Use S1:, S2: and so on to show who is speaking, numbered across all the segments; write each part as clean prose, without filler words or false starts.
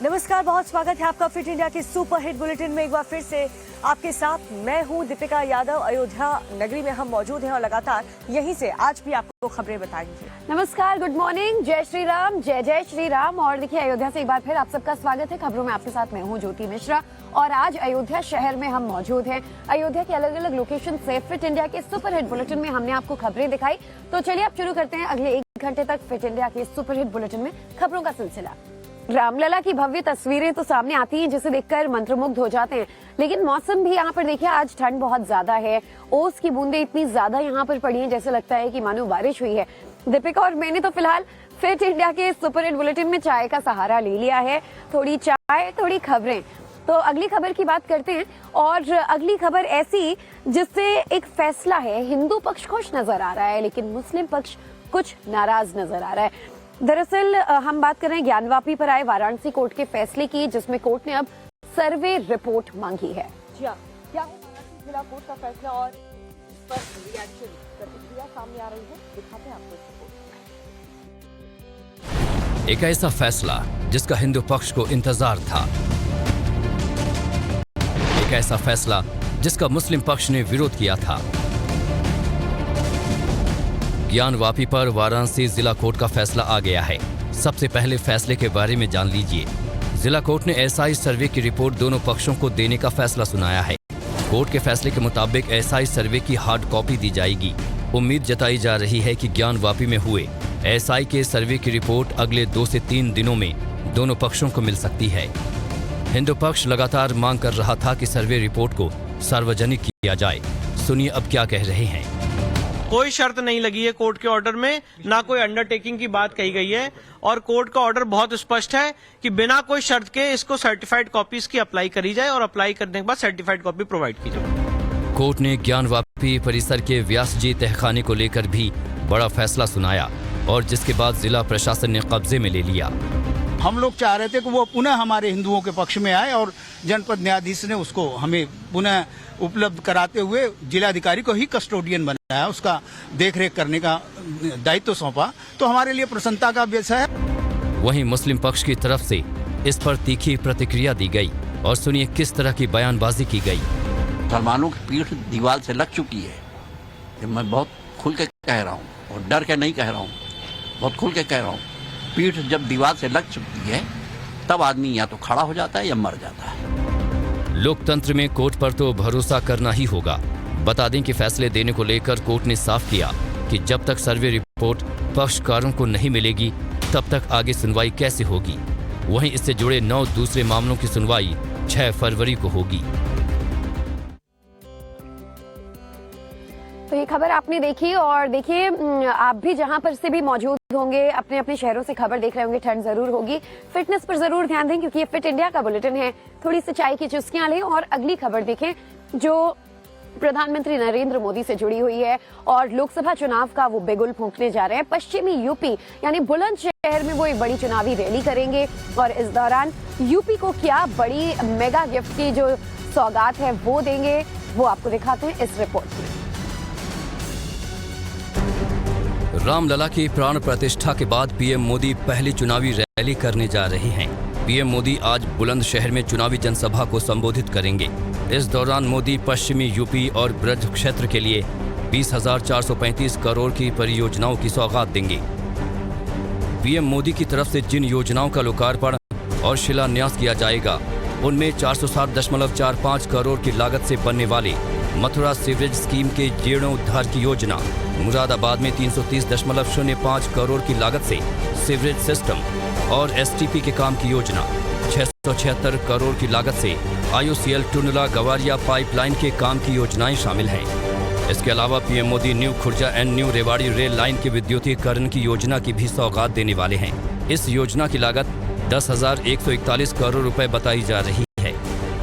S1: नमस्कार, बहुत स्वागत है आपका फिट इंडिया के सुपर हिट बुलेटिन में। एक बार फिर से आपके साथ मैं हूं दीपिका यादव। अयोध्या नगरी में हम मौजूद हैं और लगातार यहीं से आज भी आपको खबरें बताएंगे।
S2: नमस्कार, गुड मॉर्निंग, जय श्री राम, जय जय श्री राम। और देखिए, अयोध्या से एक बार फिर आप सबका स्वागत है खबरों में। आपके साथ मैं हूं ज्योति मिश्रा और आज अयोध्या शहर में हम मौजूद हैं। अयोध्या के अलग अलग लोकेशन से फिट इंडिया के सुपर हिट बुलेटिन में हमने आपको खबरें दिखाई। तो चलिए आप शुरू करते हैं अगले 1 घंटे तक फिट इंडिया के सुपर हिट बुलेटिन में खबरों का सिलसिला। रामलला की भव्य तस्वीरें तो सामने आती हैं जिसे देखकर मंत्रमुग्ध हो जाते हैं, लेकिन मौसम भी यहाँ पर देखिए, आज ठंड बहुत ज्यादा है। ओस की बूंदें इतनी ज्यादा यहाँ पर पड़ी हैं जैसे लगता है कि मानो बारिश हुई है। दीपिका और मैंने तो फिलहाल फिट इंडिया के सुपर हिट बुलेटिन में चाय का सहारा ले लिया है। थोड़ी चाय, थोड़ी खबरें। तो अगली खबर की बात करते हैं और अगली खबर ऐसी जिससे एक फैसला है। हिंदू पक्ष खुश नजर आ रहा है लेकिन मुस्लिम पक्ष कुछ नाराज नजर आ रहा है। दरअसल हम बात कर रहे हैं ज्ञानवापी पर आए वाराणसी कोर्ट के फैसले की, जिसमें कोर्ट ने अब सर्वे रिपोर्ट मांगी है।
S1: जी हाँ, क्या है वाराणसी जिला कोर्ट का फैसला और इस पर रिएक्शन, प्रतिक्रिया सामने आ रही है, दिखाते हैं आपको इस रिपोर्ट।
S3: एक ऐसा फैसला जिसका हिंदू पक्ष को इंतजार था, एक ऐसा फैसला जिसका मुस्लिम पक्ष ने विरोध किया था। ज्ञानवापी पर वाराणसी जिला कोर्ट का फैसला आ गया है। सबसे पहले फैसले के बारे में जान लीजिए। जिला कोर्ट ने एसआई सर्वे की रिपोर्ट दोनों पक्षों को देने का फैसला सुनाया है। कोर्ट के फैसले के मुताबिक एसआई सर्वे की हार्ड कॉपी दी जाएगी। उम्मीद जताई जा रही है कि ज्ञानवापी में हुए एसआई के सर्वे की रिपोर्ट अगले 2 से 3 दिनों में दोनों पक्षों को मिल सकती है। हिंदू पक्ष लगातार मांग कर रहा था कि सर्वे रिपोर्ट को सार्वजनिक किया जाए। सुनिए अब क्या कह रहे हैं।
S4: कोई शर्त नहीं लगी है कोर्ट के ऑर्डर में, ना कोई अंडरटेकिंग की बात कही गई है और कोर्ट का ऑर्डर बहुत स्पष्ट है कि बिना कोई शर्त के इसको सर्टिफाइड कॉपीज की अप्लाई करी जाए और अप्लाई करने के बाद सर्टिफाइड कॉपी प्रोवाइड की जाए।
S3: कोर्ट ने ज्ञानवापी परिसर के व्यास जी तहखाने को लेकर भी बड़ा फैसला सुनाया और जिसके बाद जिला प्रशासन ने कब्जे में ले लिया।
S5: हम लोग चाह रहे थे कि वो पुनः हमारे हिंदुओं के पक्ष में आए और जनपद न्यायाधीश ने उसको हमें पुनः उपलब्ध कराते हुए जिलाधिकारी को ही कस्टोडियन बनाया, उसका देखरेख करने का दायित्व सौंपा। तो हमारे लिए प्रसन्नता का विषय है।
S3: वहीं मुस्लिम पक्ष की तरफ से इस पर तीखी प्रतिक्रिया दी गई और सुनिए किस तरह की बयानबाजी की गई।
S6: मुसलमानों की पीठ दीवार से लग चुकी है, ये मैं बहुत खुल के कह रहा हूँ और डर के नहीं कह रहा हूँ, बहुत खुल के कह रहा हूँ। पीठ जब दीवार से लग चुकी है तब आदमी या तो खड़ा हो जाता है या मर जाता है।
S3: लोकतंत्र में कोर्ट पर तो भरोसा करना ही होगा। बता दें कि फैसले देने को लेकर कोर्ट ने साफ किया कि जब तक सर्वे रिपोर्ट पक्षकारों को नहीं मिलेगी तब तक आगे सुनवाई कैसे होगी। वहीं इससे जुड़े 9 दूसरे मामलों की सुनवाई 6 फरवरी को होगी।
S2: तो ये खबर आपने देखी और देखिए, आप भी जहां पर से भी मौजूद होंगे, अपने अपने शहरों से खबर देख रहे होंगे, ठंड जरूर होगी। फिटनेस पर जरूर ध्यान दें क्योंकि ये फिट इंडिया का बुलेटिन है। थोड़ी सी चाय की चुस्कियां लें और अगली खबर देखें जो प्रधानमंत्री नरेंद्र मोदी से जुड़ी हुई है और लोकसभा चुनाव का वो बिगुल फूंकने जा रहे हैं। पश्चिमी यूपी यानी बुलंदशहर में वो एक बड़ी चुनावी रैली करेंगे और इस दौरान यूपी को क्या बड़ी मेगा गिफ्ट की जो सौगात है वो देंगे, वो आपको दिखाते हैं इस रिपोर्ट में।
S3: रामलला की प्राण प्रतिष्ठा के बाद पीएम मोदी पहली चुनावी रैली करने जा रहे हैं। पीएम मोदी आज बुलंदशहर में चुनावी जनसभा को संबोधित करेंगे। इस दौरान मोदी पश्चिमी यूपी और ब्रज क्षेत्र के लिए 20,435 करोड़ की परियोजनाओं की सौगात देंगे। पीएम मोदी की तरफ से जिन योजनाओं का लोकार्पण और शिलान्यास किया जाएगा उनमें 460.45 करोड़ की लागत से बनने वाले मथुरा सीवरेज स्कीम के जीर्णोद्धार की योजना, मुरादाबाद में 330.05 करोड़ की लागत से सीवरेज सिस्टम और एसटीपी के काम की योजना, 676 करोड़ की लागत से आईओसीएल टुंडला गवारिया पाइपलाइन के काम की योजनाएं शामिल हैं। इसके अलावा PM Modi new Khurja and new Rewari rail line के विद्युतीकरण की योजना की भी सौगात देने वाले हैं। इस योजना की लागत 10,141 करोड़ रुपए बताई जा रही है।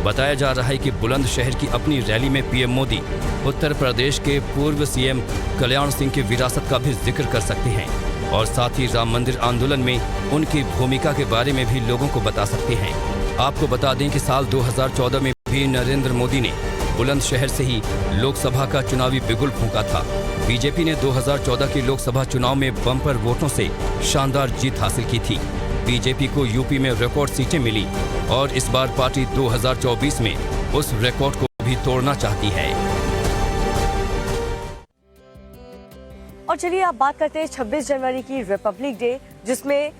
S3: बताया जा रहा है कि बुलंदशहर की अपनी रैली में पीएम मोदी उत्तर प्रदेश के पूर्व सीएम कल्याण सिंह की विरासत का भी जिक्र कर सकते हैं और साथ ही राम मंदिर आंदोलन में उनकी भूमिका के बारे में भी लोगों को बता सकते हैं। आपको बता दें कि साल 2014 में भी नरेंद्र मोदी ने बुलंदशहर से ही लोकसभा का चुनावी बिगुल फूंका था। बीजेपी ने 2014 के लोकसभा चुनाव में बम्पर वोटों से शानदार जीत हासिल की थी। बीजेपी को यूपी में रिकॉर्ड सीटें मिली और इस बार पार्टी 2024 में उस रिकॉर्ड को भी तोड़ना चाहती है।
S1: और चलिए आप बात करते हैं 26 जनवरी की रिपब्लिक डे, जिसमें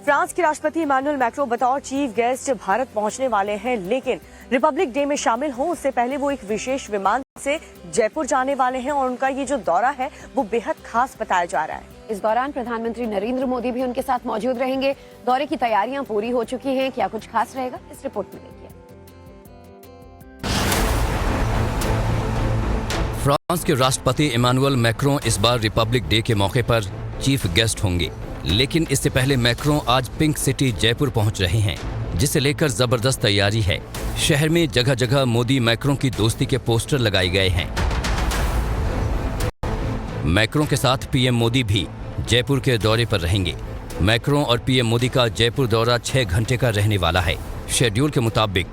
S1: फ्रांस के राष्ट्रपति इमैनुअल मैक्रो बतौर चीफ गेस्ट भारत पहुंचने वाले हैं। लेकिन रिपब्लिक डे में शामिल हों उससे पहले वो एक विशेष विमान से जयपुर जाने वाले हैं और उनका ये जो दौरा है वो बेहद खास बताया जा रहा है।
S2: इस दौरान प्रधानमंत्री नरेंद्र मोदी भी उनके साथ मौजूद रहेंगे। दौरे की तैयारियां पूरी हो चुकी हैं, क्या कुछ खास रहेगा इस रिपोर्ट में देखिए।
S3: फ्रांस के राष्ट्रपति इमैनुअल मैक्रों इस बार रिपब्लिक डे के मौके पर चीफ गेस्ट होंगे, लेकिन इससे पहले मैक्रों आज पिंक सिटी जयपुर पहुंच रहे हैं, जिसे लेकर जबरदस्त तैयारी है। शहर में जगह जगह मोदी मैक्रों की दोस्ती के पोस्टर लगाए गए हैं। मैक्रों के साथ पीएम मोदी भी जयपुर के दौरे पर रहेंगे। मैक्रों और पीएम मोदी का जयपुर दौरा 6 घंटे का रहने वाला है। शेड्यूल के मुताबिक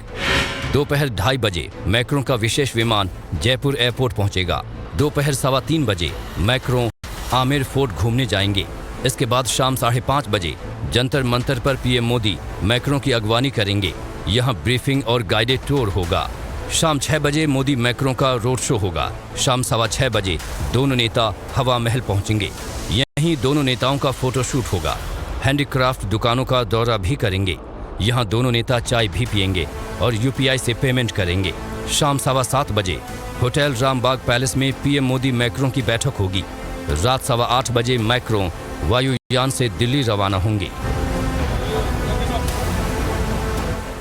S3: दोपहर 2:30 बजे मैक्रों का विशेष विमान जयपुर एयरपोर्ट पहुंचेगा। दोपहर 3:15 बजे मैक्रों आमेर फोर्ट घूमने जाएंगे। इसके बाद शाम 5:30 बजे जंतर मंतर पर पीएम मोदी मैक्रों की अगवानी करेंगे। यहां ब्रीफिंग और गाइडेड टूर होगा। शाम 6 बजे मोदी मैक्रों का रोड शो होगा। शाम 6:15 बजे दोनों नेता हवा महल पहुंचेंगे। यहीं दोनों नेताओं का फोटोशूट होगा। हैंडीक्राफ्ट दुकानों का दौरा भी करेंगे। यहां दोनों नेता चाय भी पिएंगे और यूपीआई से पेमेंट करेंगे। शाम 7:15 बजे होटल रामबाग पैलेस में पीएम मोदी मैक्रों की बैठक होगी। रात 8:15 बजे मैक्रों वायुयान से दिल्ली रवाना होंगे।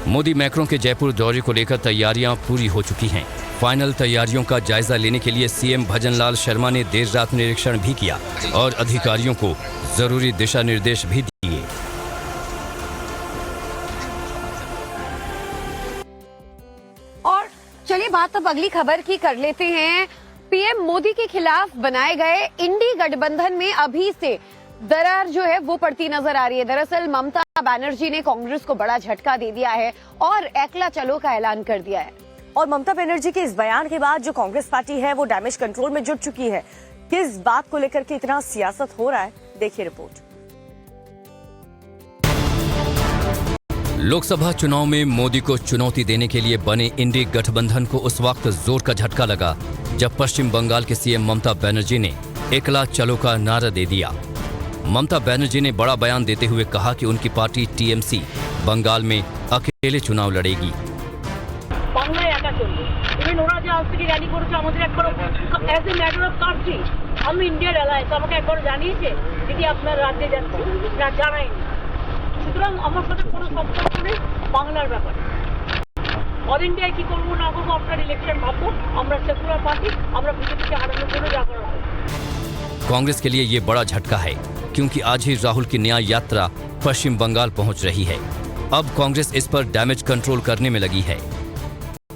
S3: मोदी मैक्रों के जयपुर दौरे को लेकर तैयारियां पूरी हो चुकी हैं। फाइनल तैयारियों का जायजा लेने के लिए सीएम भजनलाल शर्मा ने देर रात निरीक्षण भी किया और अधिकारियों को जरूरी दिशा निर्देश भी दिए।
S2: और चलिए बात अब अगली खबर की कर लेते हैं। पीएम मोदी के खिलाफ बनाए गए इंडी गठबंधन में अभी से दरार जो है वो पड़ती नजर आ रही है। दरअसल ममता बनर्जी ने कांग्रेस को बड़ा झटका दे दिया है और एकला चलो का ऐलान कर दिया है।
S1: और ममता बनर्जी के इस बयान के बाद जो कांग्रेस पार्टी है वो डैमेज कंट्रोल में जुट चुकी है। किस बात को लेकर के इतना सियासत हो रहा है, देखिए रिपोर्ट।
S3: लोकसभा चुनाव में मोदी को चुनौती देने के लिए बने इंडी गठबंधन को उस वक्त जोर का झटका लगा जब पश्चिम बंगाल के सीएम ममता बनर्जी ने एकला चलो का नारा दे दिया। ममता बनर्जी ने बड़ा बयान देते हुए कहा कि उनकी पार्टी टीएमसी बंगाल में अकेले चुनाव लड़ेगी।
S7: বাংলায় একা চলবে। ইভেন ওরা যে আজ থেকে র্যালি করেছে আমাদের একবার as a matter of country আমি ইন্ডিয়ার অ্যালায়েন্স আমাকে একবার জানিয়েছে দিদি আপনার রাজ্যে যাচ্ছে না জানায়নি। সুতরাং আমার সাথে কোনো সম্পর্ক নেই বাংলার ব্যাপারে। অল ইন্ডিয়ায় কি করবো না করবো আপনার ইলেকশন ভাববো। আমরা সেকুলার পার্টি আমরা বিজেপিকে হারানোর জন্য যা করা হবে।
S3: कांग्रेस के लिए ये बड़ा झटका है क्योंकि आज ही राहुल की न्याय यात्रा पश्चिम बंगाल पहुंच रही है। अब कांग्रेस इस पर डैमेज कंट्रोल करने में लगी है।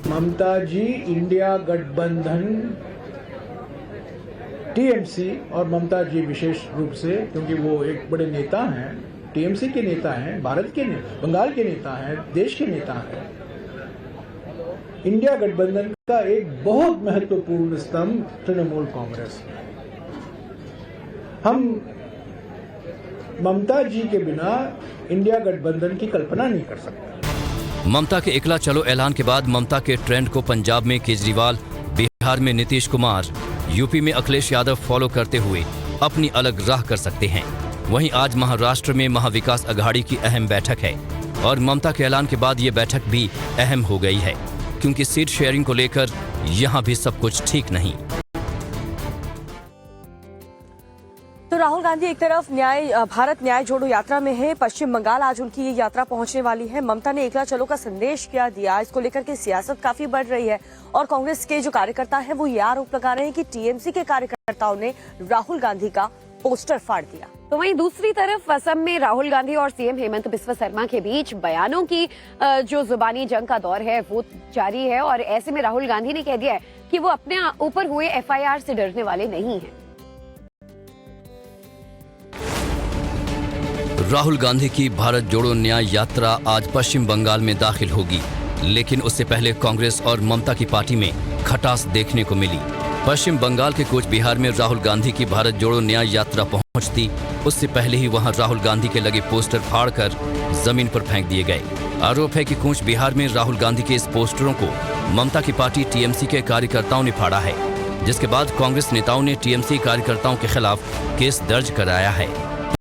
S8: ममता जी इंडिया गठबंधन टीएमसी और ममता जी विशेष रूप से क्योंकि वो एक बड़े नेता हैं, टीएमसी के नेता हैं, भारत के बंगाल के नेता हैं, देश के नेता हैं। इंडिया गठबंधन का एक बहुत महत्वपूर्ण स्तंभ तृणमूल कांग्रेस है। हम ममता जी के बिना इंडिया गठबंधन की कल्पना नहीं कर सकते।
S3: ममता के एकला चलो ऐलान के बाद ममता के ट्रेंड को पंजाब में केजरीवाल, बिहार में नीतीश कुमार, यूपी में अखिलेश यादव फॉलो करते हुए अपनी अलग राह कर सकते हैं। वहीं आज महाराष्ट्र में महाविकास अघाड़ी की अहम बैठक है और ममता के ऐलान के बाद ये बैठक भी अहम हो गई है क्योंकि सीट शेयरिंग को लेकर यहाँ भी सब कुछ ठीक नहीं।
S1: तो राहुल गांधी एक तरफ भारत न्याय जोड़ो यात्रा में है, पश्चिम बंगाल आज उनकी ये यात्रा पहुंचने वाली है। ममता ने एकला चलो का संदेश क्या दिया, इसको लेकर के सियासत काफी बढ़ रही है और कांग्रेस के जो कार्यकर्ता हैं वो ये आरोप लगा रहे हैं कि टीएमसी के कार्यकर्ताओं ने राहुल गांधी का पोस्टर फाड़ दिया।
S2: तो वहीं दूसरी तरफ असम में राहुल गांधी और सीएम हेमंत बिस्वा शर्मा के बीच बयानों की जो जुबानी जंग का दौर है वो जारी है और ऐसे में राहुल गांधी ने कह दिया है कि वो अपने ऊपर हुए एफआईआर से डरने वाले नहीं हैं।
S3: राहुल गांधी की भारत जोड़ो न्याय यात्रा आज पश्चिम बंगाल में दाखिल होगी, लेकिन उससे पहले कांग्रेस और ममता की पार्टी में खटास देखने को मिली। पश्चिम बंगाल के कूच बिहार में राहुल गांधी की भारत जोड़ो न्याय यात्रा पहुंच पहुंचती उससे पहले ही वहां राहुल गांधी के लगे पोस्टर फाड़कर जमीन पर फेंक दिए गए। आरोप है कि कूच बिहार में राहुल गांधी के इस पोस्टरों को ममता की पार्टी टीएमसी के कार्यकर्ताओं ने फाड़ा है, जिसके बाद कांग्रेस नेताओं ने टीएमसी कार्यकर्ताओं के खिलाफ केस दर्ज कराया है।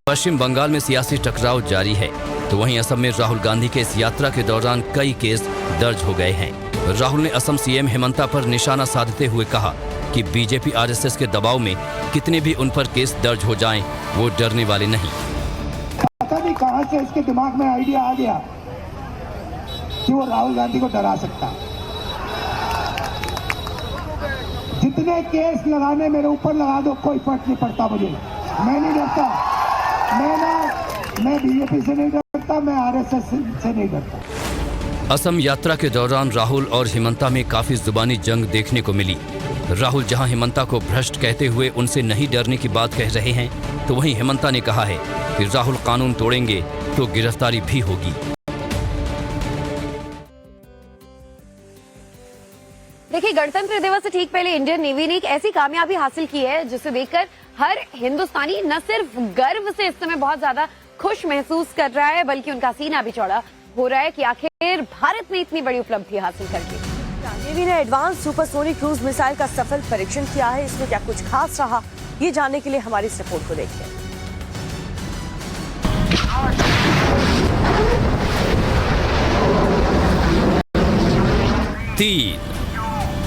S3: पश्चिम बंगाल में सियासी टकराव जारी है, तो वहीं असम में राहुल गांधी के इस यात्रा के दौरान कई केस दर्ज हो गए हैं। राहुल ने असम सीएम हेमंता पर निशाना साधते हुए कहा कि बीजेपी आरएसएस के दबाव में कितने भी उन पर केस दर्ज हो जाएं, वो डरने वाले नहीं।
S9: पता नहीं कहां से इसके दिमाग में आइडिया आ गया कि वो राहुल गांधी को डरा सकता। जितने केस लगाने मेरे ऊपर लगा दो, कोई फर्क नहीं पड़ता मुझे। मैं नहीं डरता, मैं बीजेपी से नहीं डरता, मैं आरएसएस से नहीं डरता।
S3: असम यात्रा के दौरान राहुल और हिमंता में काफी जुबानी जंग देखने को मिली। राहुल जहां हिमंता को भ्रष्ट कहते हुए उनसे नहीं डरने की बात कह रहे हैं, तो वहीं हिमंता ने कहा है कि राहुल कानून तोड़ेंगे तो गिरफ्तारी भी होगी।
S2: देखिए, गणतंत्र दिवस से ठीक पहले इंडियन नेवी ने एक ऐसी कामयाबी हासिल की है जिसे देखकर हर हिंदुस्तानी न सिर्फ गर्व से इस समय बहुत ज्यादा खुश महसूस कर रहा है, बल्कि उनका सीना भी चौड़ा हो रहा है कि आखिर भारत ने इतनी बड़ी उपलब्धि हासिल कर ली।
S1: नेवी ने एडवांस सुपरसोनिक क्रूज मिसाइल का सफल परीक्षण किया है। इसमें क्या कुछ खास रहा, ये जानने के लिए हमारी इस रिपोर्ट को देखिए।
S3: 3,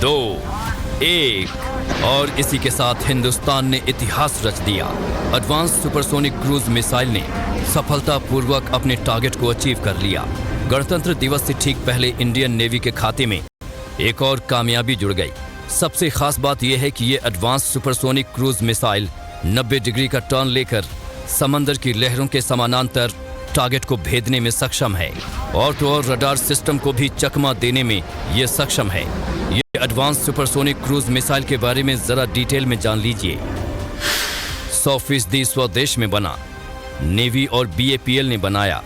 S3: 2, 1 और इसी के साथ हिंदुस्तान ने इतिहास रच दिया। एडवांस सुपरसोनिक क्रूज मिसाइल ने सफलतापूर्वक अपने टारगेट को अचीव कर लिया। गणतंत्र दिवस से ठीक पहले इंडियन नेवी के खाते में एक और कामयाबी जुड़ गई। सबसे खास बात यह है कि ये advance supersonic cruise missile 90 degree का टर्न लेकर समंदर की लहरों के समानांतर टारगेट को भेदने में सक्षम है, और तो और रडार सिस्टम को भी चकमा देने में ये सक्षम है। ये एडवांस सुपरसोनिक क्रूज मिसाइल के बारे में जरा डिटेल में जान लीजिए। 100% स्वदेश में बना, नेवी और BAPL ने बनाया।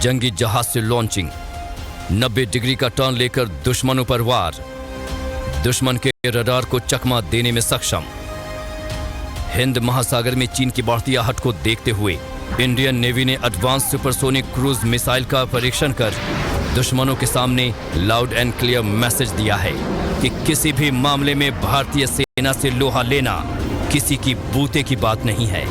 S3: जंगी जहाज से लॉन्चिंग, 90 डिग्री का टर्न लेकर दुश्मनों पर वार, दुश्मन के रडार को चकमा देने में सक्षम। हिंद महासागर में चीन की बढ़ती आहट को देखते हुए इंडियन नेवी ने एडवांस सुपरसोनिक क्रूज मिसाइल का परीक्षण कर दुश्मनों के सामने लाउड एंड क्लियर मैसेज दिया है कि किसी भी मामले में भारतीय सेना से लोहा लेना किसी की बूते की बात नहीं है।